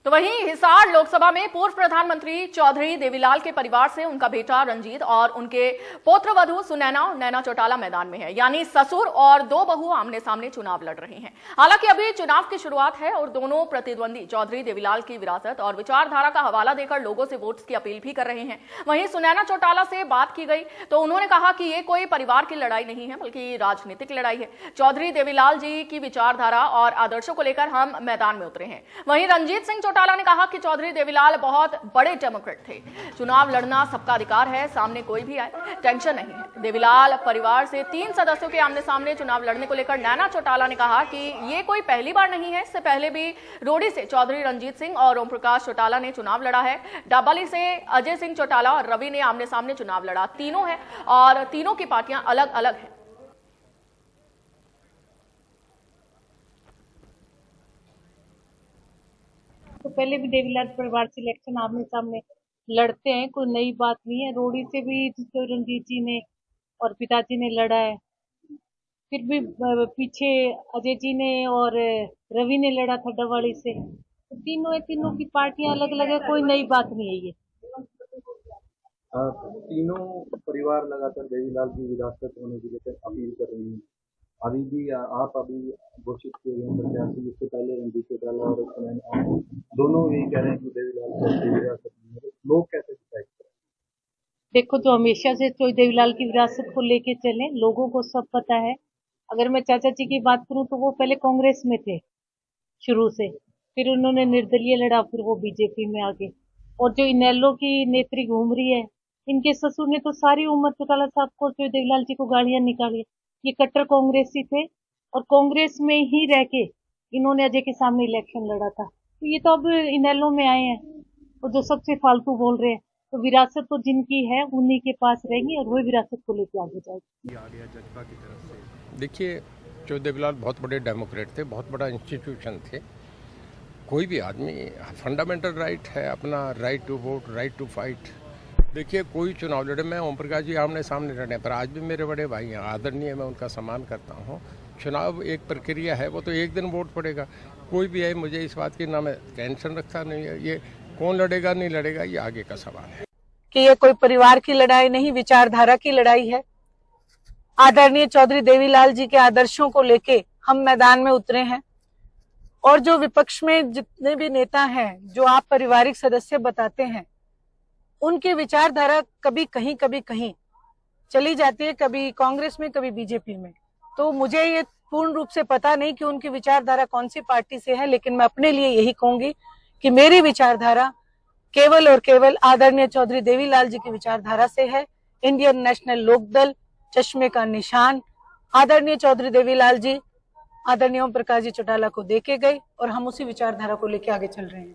तो वहीं हिसार लोकसभा में पूर्व प्रधानमंत्री चौधरी देवीलाल के परिवार से उनका बेटा रंजीत और उनके पुत्रवधू नैना चौटाला मैदान में है। यानी ससुर और दो बहू आमने सामने चुनाव लड़ रही हैं। हालांकि अभी चुनाव की शुरुआत है और दोनों प्रतिद्वंदी चौधरी देवीलाल की विरासत और विचारधारा का हवाला देकर लोगों से वोट्स की अपील भी कर रहे हैं। वहीं नैना चौटाला से बात की गई तो उन्होंने कहा कि ये कोई परिवार की लड़ाई नहीं है, बल्कि राजनीतिक लड़ाई है। चौधरी देवीलाल जी की विचारधारा और आदर्शों को लेकर हम मैदान में उतरे हैं। वहीं रंजीत सिंह चौटाला ने कहा कि चौधरी देवीलाल बहुत बड़े डेमोक्रेट थे। चुनाव लड़ना सबका अधिकार है, सामने कोई भी आए, टेंशन नहीं है। देवीलाल परिवार से 3 सदस्यों के आमने सामने चुनाव लड़ने को लेकर नैना चौटाला ने कहा कि ये कोई पहली बार नहीं है। इससे पहले भी रोडी से चौधरी रंजीत सिंह और ओम प्रकाश चौटाला ने चुनाव लड़ा है। डाबली से अजय सिंह चौटाला और रवि ने आमने सामने चुनाव लड़ा। तीनों है और तीनों की पार्टियां अलग अलग है। तो पहले भी देवीलाल परिवार से इलेक्शन आमने सामने लड़ते हैं, कोई नई बात नहीं है। रोडी से भी रंजीत जी ने और पिताजी ने लड़ा है, फिर भी पीछे अजय जी ने और रवि ने लड़ा था डवाली से। तो तीनों की पार्टियां अलग अलग है, कोई नई बात नहीं है। ये तीनों परिवार लगातार देवीलाल की विरासत होने की लेकर अपील कर रही हैं। अभी भी आप घोषित किए गए प्रत्याशी, इससे पहले रंजीत चौटाला और दोनों यही कह रहे हैं कि देवीलाल की विरासत नहीं है। लोग कैसे डिसाइड करें? देखो, जो हमेशा से तो देवीलाल की विरासत को लेके चले, लोगों को सब पता है। अगर मैं चाचा जी की बात करूं तो वो पहले कांग्रेस में थे शुरू से, फिर उन्होंने निर्दलीय लड़ा, फिर वो बीजेपी में आ गए। और जो इनेलो की नेत्री घूम रही है, इनके ससुर ने तो सारी उम्र चौटाला साहब को, जो देवीलाल जी को गालियां निकाली। ये कट्टर कांग्रेसी थे और कांग्रेस में ही रह के इन्होंने अजय के सामने इलेक्शन लड़ा था। तो ये तो अब इनेलो में आए हैं और जो सबसे फालतू बोल रहे हैं। तो विरासत तो जिनकी है उन्हीं के पास रहेगी और वही विरासत को लेकर आगे जाएगी। देखिए, चौधरी देवीलाल बहुत बड़े डेमोक्रेट थे, बहुत बड़ा इंस्टीट्यूशन थे। कोई भी आदमी, फंडामेंटल राइट है अपना, right to vote, right to fight. देखिए, कोई चुनाव लड़े, मैं ओम प्रकाश जी आमने सामने लड़े, पर आज भी मेरे बड़े भाई हैं, आदरणीय, मैं उनका सम्मान करता हूँ। चुनाव एक प्रक्रिया है, वो तो एक दिन वोट पड़ेगा। कोई भी है, मुझे इस बात की ना मैं टेंशन रखता नहीं है। ये कौन लड़ेगा नहीं लड़ेगा, ये आगे का सवाल है। कि ये कोई परिवार की लड़ाई नहीं, विचारधारा की लड़ाई है। आदरणीय चौधरी देवीलाल जी के आदर्शों को लेके हम मैदान में उतरे हैं और जो विपक्ष में जितने भी नेता हैं, जो आप पारिवारिक सदस्य बताते हैं, उनकी विचारधारा कभी कहीं चली जाती है, कभी कांग्रेस में, कभी बीजेपी में। तो मुझे ये पूर्ण रूप से पता नहीं कि उनकी विचारधारा कौन सी पार्टी से है, लेकिन मैं अपने लिए यही कहूंगी कि मेरी विचारधारा केवल और केवल आदरणीय चौधरी देवीलाल जी की विचारधारा से है। इंडियन नेशनल लोकदल, चश्मे का निशान, आदरणीय चौधरी देवीलाल जी आदरणीय ओम प्रकाश जी चौटाला को देके गए और हम उसी विचारधारा को लेकर आगे चल रहे हैं।